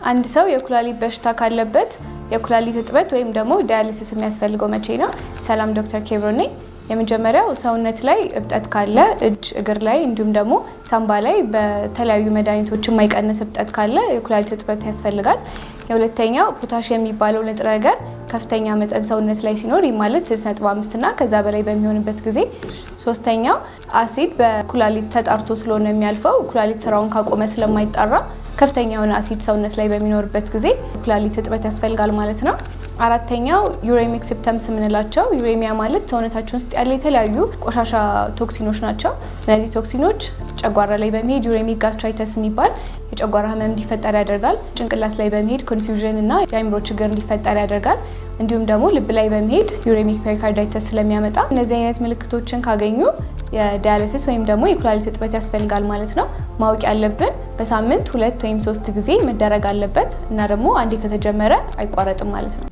አንድ ሰው የኩላሊት በሽታ ካለበት የኩላሊት እጥበት ወይም ደግሞ ዳያሊሲስ የሚያስፈልገው መቼ ነው? ሰላም ዶክተር ኬብሮን ነኝ። የመጀመሪያው ሰውነት ላይ እብጠት ካለ እጅ እግር ላይ እንዲሁም ደግሞ ሳምባ ላይ በተለያዩ መድኃኒቶች የማይቀንስ እብጠት ካለ የኩላሊት እጥበት ያስፈልጋል። የሁለተኛው ፖታሺየም የሚባለው ንጥረ ነገር ከፍተኛ መጠን ሰውነት ላይ ሲኖር ማለት 6.5 እና ከዛ በላይ በሚሆንበት ጊዜ። ሶስተኛው አሲድ በኩላሊት ተጣርቶ ስለሆነ የሚያልፈው ኩላሊት ስራውን ካቆመ ስለማይጣራ ከፍተኛ የሆነ አሲድ ሰውነት ላይ በሚኖርበት ጊዜ ኩላሊት እጥበት ያስፈልጋል ማለት ነው። አራተኛው ዩሬሚክ ሲምፕተምስ የምንላቸው ዩሬሚያ ማለት ሰውነታችን ውስጥ ያለ የተለያዩ ቆሻሻ ቶክሲኖች ናቸው። እነዚህ ቶክሲኖች ጨጓራ ላይ በመሄድ ዩሬሚክ ጋስትራይተስ የሚባል የጨጓራ ህመም እንዲፈጠር ያደርጋል። ጭንቅላት ላይ በመሄድ ኮንፊውዥን እና የአእምሮ ችግር እንዲፈጠር ያደርጋል። እንዲሁም ደግሞ ልብ ላይ በመሄድ ዩሬሚክ ፔሪካርዳይተስ ስለሚያመጣ እነዚህ አይነት ምልክቶችን ካገኙ የዳያሊሲስ ወይም ደግሞ የኩላሊት እጥበት ያስፈልጋል ማለት ነው። ማወቅ ያለብን በሳምንት 2 ወይም 3 ጊዜ መደረግ አለበት እና ደግሞ አንዴ ከተጀመረ አይቋረጥም ማለት ነው።